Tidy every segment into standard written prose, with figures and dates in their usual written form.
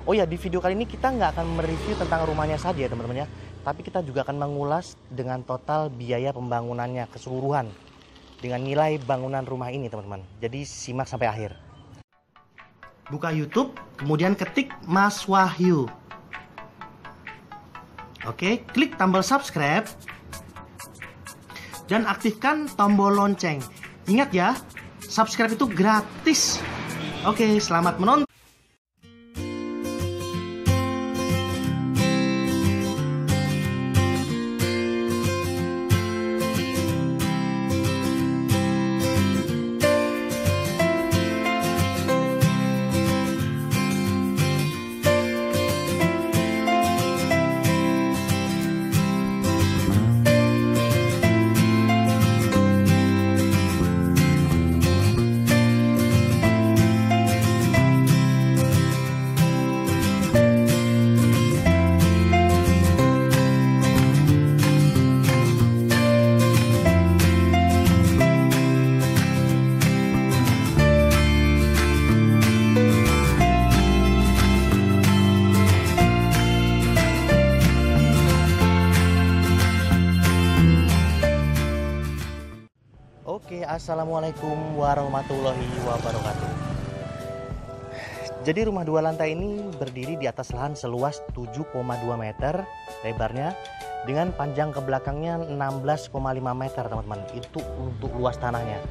Oh ya, di video kali ini kita nggak akan mereview tentang rumahnya saja ya teman-teman ya, tapi kita juga akan mengulas dengan total biaya pembangunannya keseluruhan dengan nilai bangunan rumah ini teman-teman. Jadi simak sampai akhir. Buka YouTube, kemudian ketik Mas Wahyu. Oke, klik tombol subscribe dan aktifkan tombol lonceng. Ingat ya, subscribe itu gratis. Oke, selamat menonton. Oke, assalamualaikum warahmatullahi wabarakatuh. Jadi rumah 2 lantai ini berdiri di atas lahan seluas 7,2 meter lebarnya dengan panjang ke belakangnya 16,5 meter teman-teman. Itu untuk luas tanahnya.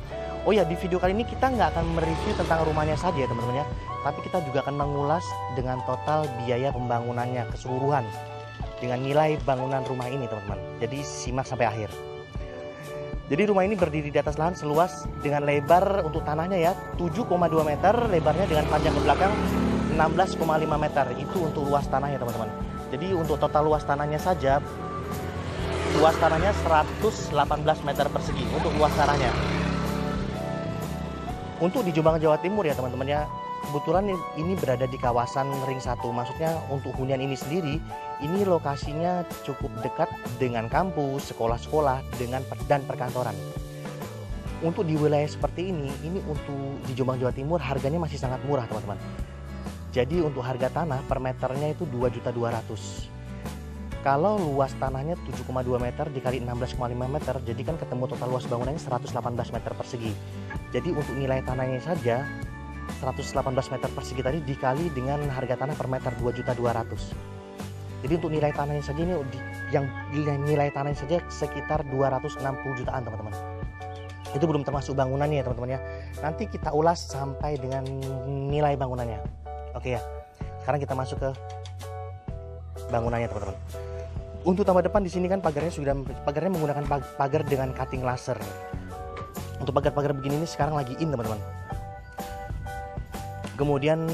Oh ya, di video kali ini kita nggak akan mereview tentang rumahnya saja ya teman-teman ya, tapi kita juga akan mengulas dengan total biaya pembangunannya keseluruhan dengan nilai bangunan rumah ini teman-teman. Jadi simak sampai akhir. Jadi rumah ini berdiri di atas lahan seluas dengan lebar untuk tanahnya ya 7,2 meter, lebarnya dengan panjang ke belakang 16,5 meter. Itu untuk luas tanahnya teman-teman. Jadi untuk total luas tanahnya saja, luas tanahnya 118 meter persegi untuk luas tanahnya. Untuk di Jombang, Jawa Timur ya teman-teman ya, kebetulan ini berada di kawasan Ring 1. Maksudnya untuk hunian ini sendiri, ini lokasinya cukup dekat dengan kampus, sekolah-sekolah, dan perkantoran. Untuk di wilayah seperti ini untuk di Jombang, Jawa Timur harganya masih sangat murah teman-teman. Jadi untuk harga tanah per meternya itu 2.200.000. Kalau luas tanahnya 7,2 meter dikali 16,5 meter, jadi kan ketemu total luas bangunannya 118 meter persegi. Jadi untuk nilai tanahnya saja 118 meter persegi tadi dikali dengan harga tanah per meter 2.200.000. Jadi untuk nilai tanahnya saja ini nilai tanahnya saja sekitar 260 jutaan teman-teman. Itu belum termasuk bangunannya ya teman-teman ya. Nanti kita ulas sampai dengan nilai bangunannya. Oke ya. Sekarang kita masuk ke bangunannya teman-teman. Untuk tambah depan di sini kan pagarnya menggunakan pagar dengan cutting laser. Untuk pagar-pagar begini ini sekarang lagi in teman-teman. Kemudian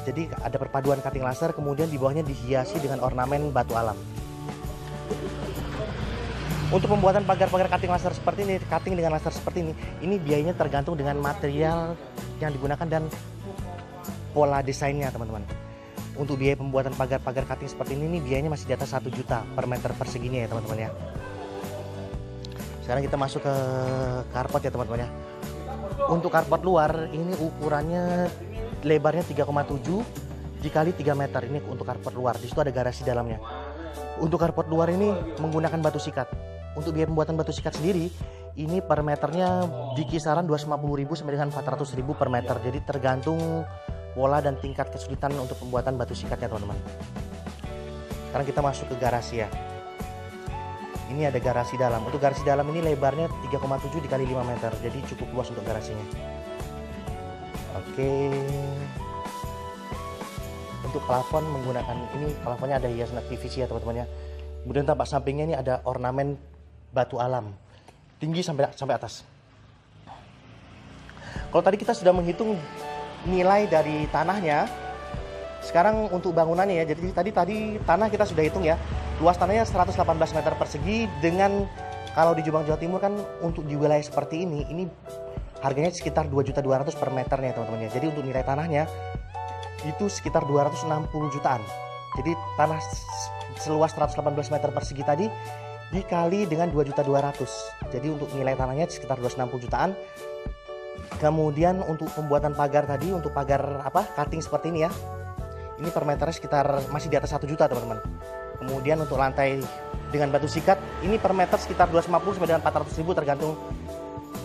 jadi ada perpaduan cutting laser, kemudian di bawahnya dihiasi dengan ornamen batu alam. Untuk pembuatan pagar-pagar cutting laser seperti ini, cutting dengan laser seperti ini biayanya tergantung dengan material yang digunakan dan pola desainnya teman-teman. Untuk biaya pembuatan pagar-pagar cutting seperti ini biayanya masih di atas 1 juta per meter perseginya ya teman-teman ya. Sekarang kita masuk ke carport ya teman-teman ya. Untuk carport luar ini ukurannya lebarnya 3,7 dikali 3 meter. Ini untuk carport luar. Di situ ada garasi dalamnya. Untuk carport luar ini menggunakan batu sikat. Untuk biaya pembuatan batu sikat sendiri ini per meternya di kisaran 250.000 sampai dengan 400.000 per meter. Jadi tergantung pola dan tingkat kesulitan untuk pembuatan batu sikatnya teman-teman. Sekarang kita masuk ke garasi ya. Ini ada garasi dalam. Untuk garasi dalam ini lebarnya 3,7 dikali 5 meter. Jadi cukup luas untuk garasinya. Oke. Untuk plafon menggunakan ini, plafonnya ada hiasan PVC ya teman-teman ya. Kemudian tampak sampingnya ini ada ornamen batu alam. Tinggi sampai atas. Kalau tadi kita sudah menghitung nilai dari tanahnya, sekarang untuk bangunannya ya. Jadi tadi tanah kita sudah hitung ya. Luas tanahnya 118 meter persegi dengan kalau di Jombang, Jawa Timur kan untuk di wilayah seperti ini harganya sekitar 2.200.000 per meternya teman-teman ya. Jadi untuk nilai tanahnya itu sekitar 260 jutaan. Jadi tanah seluas 118 meter persegi tadi dikali dengan 2.200.000. Jadi untuk nilai tanahnya sekitar 260 jutaan. Kemudian untuk pembuatan pagar tadi, untuk pagar cutting seperti ini ya, ini per meternya sekitar masih di atas 1 juta teman-teman. Kemudian untuk lantai dengan batu sikat ini per meter sekitar 250 sampai dengan 400 ribu tergantung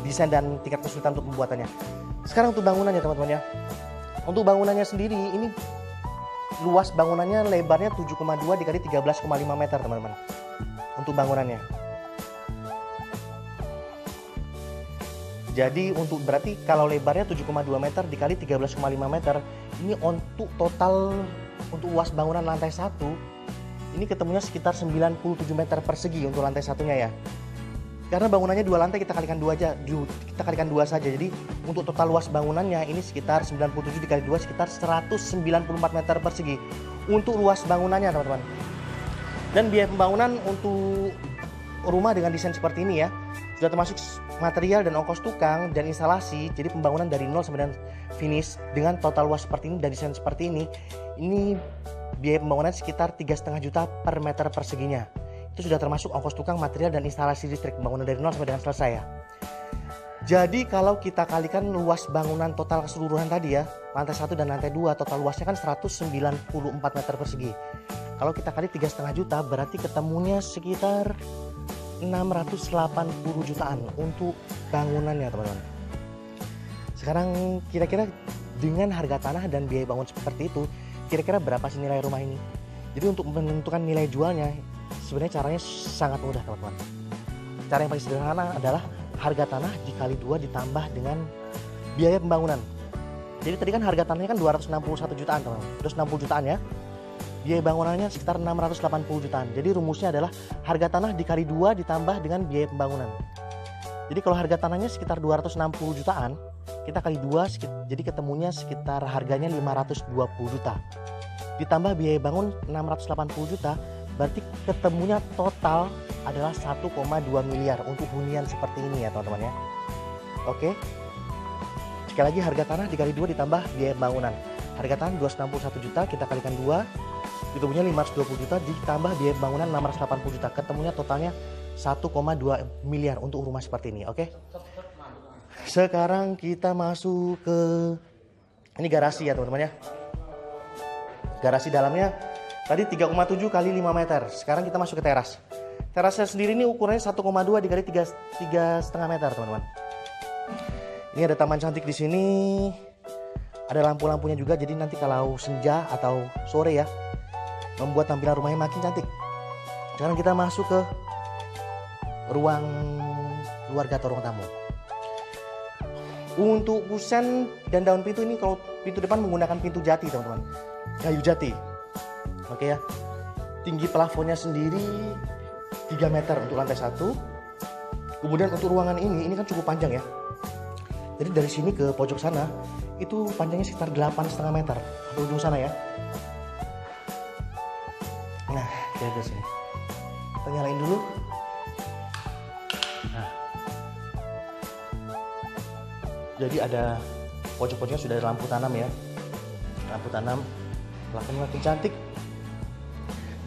desain dan tingkat kesulitan untuk pembuatannya. Sekarang untuk bangunannya teman-teman ya. Untuk bangunannya sendiri ini luas bangunannya lebarnya 7,2 dikali 13,5 meter teman-teman. Untuk bangunannya. Jadi untuk berarti kalau lebarnya 7,2 meter dikali 13,5 meter ini untuk total untuk luas bangunan lantai 1 ini ketemunya sekitar 97 meter persegi untuk lantai satunya ya. Karena bangunannya 2 lantai kita kalikan 2 aja, kita kalikan 2 saja. Jadi untuk total luas bangunannya ini sekitar 97 dikali 2 sekitar 194 meter persegi untuk luas bangunannya teman-teman. Dan biaya pembangunan untuk rumah dengan desain seperti ini ya sudah termasuk material dan ongkos tukang dan instalasi. Jadi pembangunan dari 0 sampai dengan finish dengan total luas seperti ini dan desain seperti ini biaya pembangunan sekitar 3,5 juta per meter perseginya. Itu sudah termasuk ongkos tukang, material dan instalasi listrik pembangunan dari 0 sampai dengan selesai ya. Jadi kalau kita kalikan luas bangunan total keseluruhan tadi ya, lantai 1 dan lantai 2 total luasnya kan 194 meter persegi. Kalau kita kali 3,5 juta berarti ketemunya sekitar 680 jutaan untuk bangunannya teman-teman. Sekarang kira-kira dengan harga tanah dan biaya bangun seperti itu, kira-kira berapa sih nilai rumah ini? Jadi untuk menentukan nilai jualnya sebenarnya caranya sangat mudah teman-teman. Cara yang paling sederhana adalah harga tanah dikali 2 ditambah dengan biaya pembangunan. Jadi tadi kan harga tanahnya kan 261 jutaan teman-teman, 260 jutaan ya. Biaya bangunannya sekitar 680 jutaan. Jadi rumusnya adalah harga tanah dikali 2 ditambah dengan biaya pembangunan. Jadi kalau harga tanahnya sekitar 260 jutaan, kita kali 2 jadi ketemunya sekitar harganya 520 juta. Ditambah biaya bangun 680 juta, berarti ketemunya total adalah 1,2 miliar untuk hunian seperti ini ya teman-teman ya. Oke. Sekali lagi harga tanah dikali 2 ditambah biaya bangunan. Harga tanah 261 juta kita kalikan 2, ketemunya 520 juta ditambah biaya bangunan 680 juta. Ketemunya totalnya 1,2 miliar untuk rumah seperti ini, oke? Sekarang kita masuk ke ini garasi ya teman-teman ya. Garasi dalamnya tadi 3,7 kali 5 meter. Sekarang kita masuk ke teras. Terasnya sendiri ini ukurannya 1,2 dikali 3,5 meter teman-teman. Ini ada taman cantik di sini. Ada lampu-lampunya juga, jadi nanti kalau senja atau sore ya membuat tampilan rumahnya makin cantik. Sekarang kita masuk ke ruang keluarga atau ruang tamu. Untuk kusen dan daun pintu ini kalau pintu depan menggunakan pintu jati teman-teman, kayu jati. Oke ya. Tinggi plafonnya sendiri 3 meter untuk lantai 1. Kemudian untuk ruangan ini kan cukup panjang ya. Jadi dari sini ke pojok sana itu panjangnya sekitar 8,5 meter ke ujung sana ya. Nah, dari sini. Kita nyalain dulu. Nah. Jadi ada pojok-pojoknya sudah ada lampu tanam ya. Lampu tanam belakangnya makin cantik.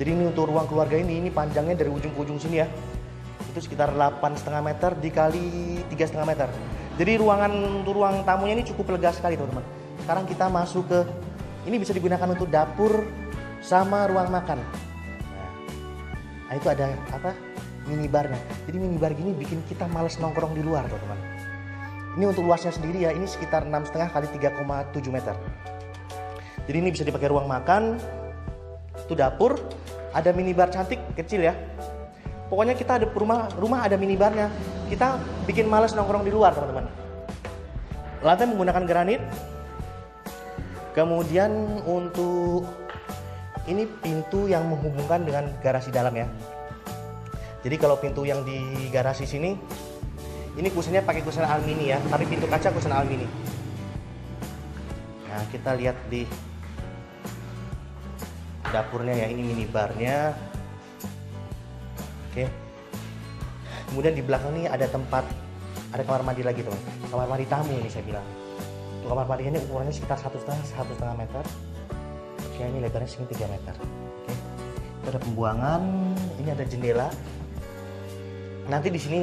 Jadi ini untuk ruang keluarga ini panjangnya dari ujung ke ujung sini ya. Itu sekitar 8,5 meter dikali 3,5 meter. Jadi untuk ruang tamunya ini cukup lega sekali teman-teman. Sekarang kita masuk ke ini bisa digunakan untuk dapur sama ruang makan. Nah itu ada apa? Minibarnya. Jadi minibar gini bikin kita males nongkrong di luar teman-teman. Ini untuk luasnya sendiri ya, ini sekitar 6,5 kali 3,7 meter. Jadi ini bisa dipakai ruang makan. Itu dapur, ada minibar cantik kecil ya. Pokoknya kita ada rumah ada minibarnya. Kita bikin males nongkrong di luar teman-teman. Lantai menggunakan granit. Kemudian untuk ini pintu yang menghubungkan dengan garasi dalam ya. Jadi kalau pintu yang di garasi sini, ini kusennya pakai kusen alumini ya, tapi pintu kaca kusen alumini. Nah kita lihat di dapurnya ya, ini minibarnya. Oke. Kemudian di belakang ini ada kamar mandi lagi teman. Kamar mandi tamu ini saya bilang. Untuk kamar mandinya ini ukurannya sekitar 1,5 meter. Oke, ini lebarnya segini 3 meter. Oke. Itu ada pembuangan, ini ada jendela. Nanti di sini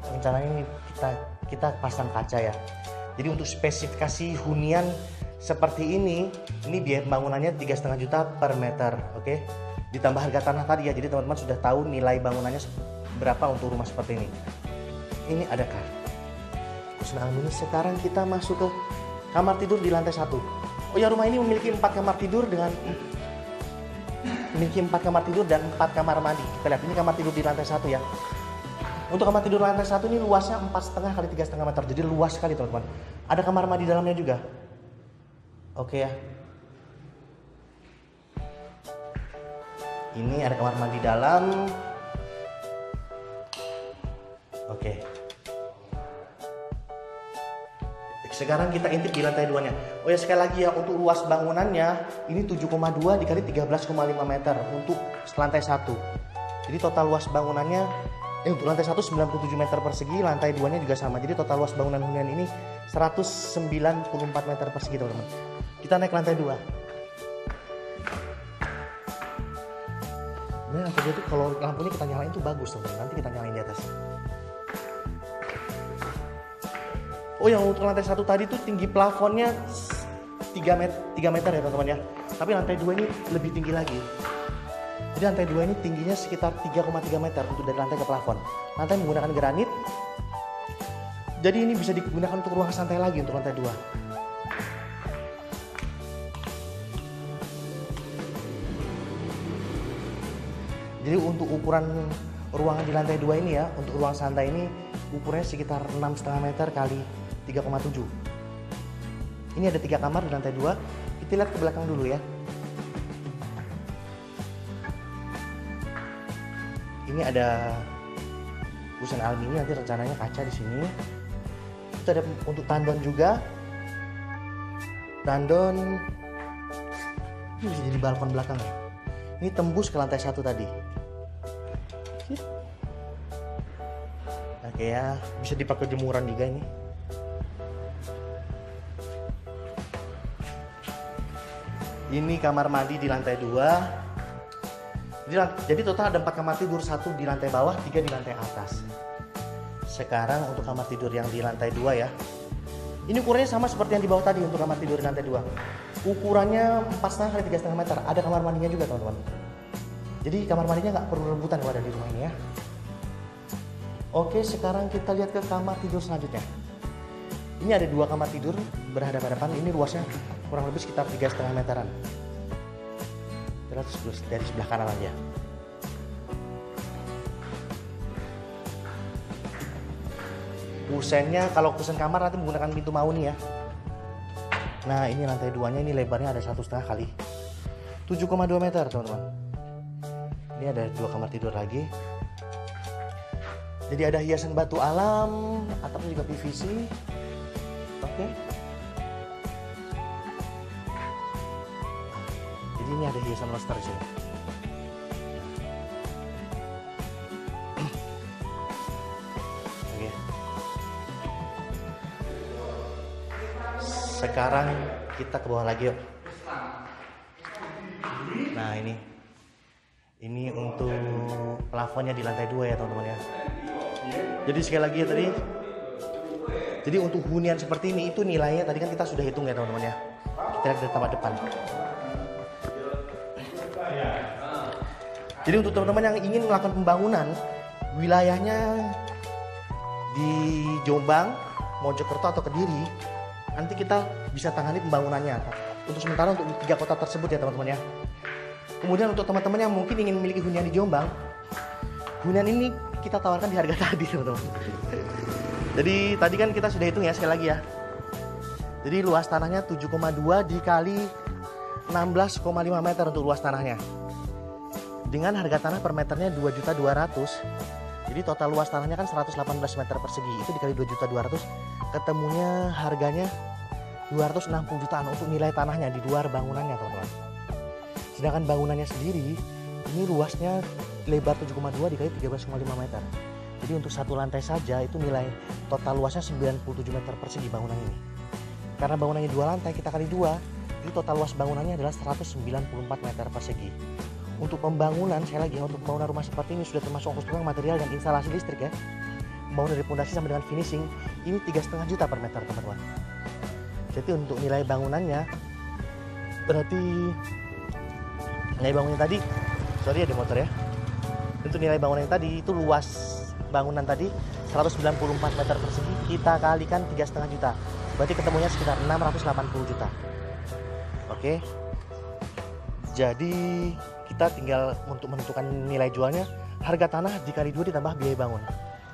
rencananya kita pasang kaca ya. Jadi untuk spesifikasi hunian seperti ini biaya bangunannya 3,5 juta per meter, oke? Ditambah harga tanah tadi ya, jadi teman-teman sudah tahu nilai bangunannya berapa untuk rumah seperti ini. Ini ada kusen aluminium. Sekarang kita masuk ke kamar tidur di lantai 1. Oh ya, rumah ini memiliki 4 kamar tidur dan 4 kamar mandi. Kita lihat ini kamar tidur di lantai 1 ya. Untuk kamar tidur lantai 1 ini luasnya 4,5 kali 3,5 meter, jadi luas sekali teman-teman. Ada kamar mandi dalamnya juga. Oke ya. Ini ada kamar mandi dalam. Oke. Sekarang kita intip di lantai 2-nya. Oh ya, sekali lagi ya, untuk luas bangunannya ini 7,2 dikali 13,5 meter untuk lantai 1. Jadi total luas bangunannya untuk lantai 1 97 meter persegi, lantai 2-nya juga sama. Jadi total luas bangunan hunian ini 194 meter persegi, teman-teman. Kita naik lantai 2. Nah, lantai 2 itu kalau lampunya kita nyalain tuh bagus, teman-teman. Nanti kita nyalain di atas. Oh, yang untuk lantai 1 tadi tuh tinggi plafonnya 3 meter ya, teman-teman ya. Tapi lantai 2 ini lebih tinggi lagi. Jadi lantai 2 ini tingginya sekitar 3,3 meter untuk dari lantai ke plafon. Lantai menggunakan granit. Jadi ini bisa digunakan untuk ruang santai lagi untuk lantai 2. Jadi untuk ukuran ruangan di lantai 2 ini ya, untuk ruang santai ini ukurannya sekitar 6,5 meter kali 3,7. Ini ada 3 kamar di lantai 2. Kita lihat ke belakang dulu ya. Ini ada kusen aluminium, nanti rencananya kaca di sini. Itu ada untuk tandon juga. Tandon ini bisa jadi balkon belakang. Ini tembus ke lantai 1 tadi. Oke ya, bisa dipakai jemuran juga ini. Ini kamar mandi di lantai 2. Jadi total ada 4 kamar tidur, 1 di lantai bawah, 3 di lantai atas. Sekarang untuk kamar tidur yang di lantai 2 ya. Ini ukurannya sama seperti yang di bawah tadi untuk kamar tidur di lantai 2. Ukurannya 4,5 kali 3,5 meter. Ada kamar mandinya juga, teman-teman. Jadi kamar mandinya nggak perlu rebutan kalau ada di rumah ini ya. Oke, sekarang kita lihat ke kamar tidur selanjutnya. Ini ada 2 kamar tidur berhadapan-hadapan. Ini luasnya kurang lebih sekitar 3,5 meteran. Kita lihat dari sebelah kanan aja. Kusennya, kalau kusen kamar nanti menggunakan pintu mauni ya. Nah, ini lantai 2-nya, ini lebarnya ada 1,5 kali 7,2 meter, teman-teman. Ini ada 2 kamar tidur lagi. Jadi ada hiasan batu alam, atapnya juga PVC. Oke. Jadi ini ada hiasan lobster di sini. Oke. Sekarang kita ke bawah lagi yuk. Nah, ini untuk plafonnya di lantai 2 ya, teman-teman ya. Jadi sekali lagi ya tadi. Jadi untuk hunian seperti ini itu nilainya tadi kan kita sudah hitung ya, teman-teman ya. Kita lihat dari tempat depan. Jadi untuk teman-teman yang ingin melakukan pembangunan wilayahnya di Jombang, Mojokerto atau Kediri, nanti kita bisa tangani pembangunannya. Untuk sementara untuk 3 kota tersebut ya, teman-teman ya. Kemudian untuk teman-teman yang mungkin ingin memiliki hunian di Jombang, hunian ini kita tawarkan di harga tadi, teman-teman. Jadi tadi kan kita sudah hitung ya, sekali lagi ya. Jadi luas tanahnya 7,2 dikali 16,5 meter untuk luas tanahnya. Dengan harga tanah per meternya 2.200.000. Jadi total luas tanahnya kan 118 meter persegi. Itu dikali 2.200.000, ketemunya harganya 260 jutaan untuk nilai tanahnya di luar bangunannya, teman-teman. Sedangkan bangunannya sendiri ini luasnya lebar 7,2 dikali 13,5 meter. Jadi untuk satu lantai saja itu nilai total luasnya 97 meter persegi bangunan ini. Karena bangunannya 2 lantai, kita kali 2, jadi total luas bangunannya adalah 194 meter persegi. Untuk pembangunan, saya lagi untuk pembangunan rumah seperti ini sudah termasuk ongkos tukang, material dan instalasi listrik ya. Membangun dari pondasi sampai dengan finishing ini 3,5 juta per meter, teman-teman. Jadi untuk nilai bangunannya, berarti nilai bangunannya tadi, sorry ada motor ya. Untuk nilai bangunan yang tadi itu luas bangunan tadi 194 meter persegi, kita kalikan 3,5 juta. Berarti ketemunya sekitar 680 juta. Oke. Jadi kita tinggal untuk menentukan nilai jualnya, harga tanah dikali 2 ditambah biaya bangun.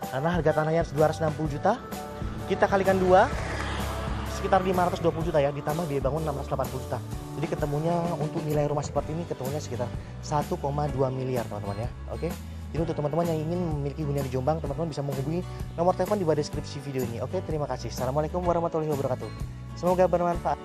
Karena harga tanahnya 260 juta, kita kalikan 2 sekitar 520 juta ya, ditambah biaya bangun 680 juta. Jadi ketemunya untuk nilai rumah seperti ini ketemunya sekitar 1,2 miliar teman-teman ya. Oke. Jadi untuk teman-teman yang ingin memiliki hunian di Jombang, teman-teman bisa menghubungi nomor telepon di bawah deskripsi video ini. Oke, terima kasih. Assalamualaikum warahmatullahi wabarakatuh. Semoga bermanfaat.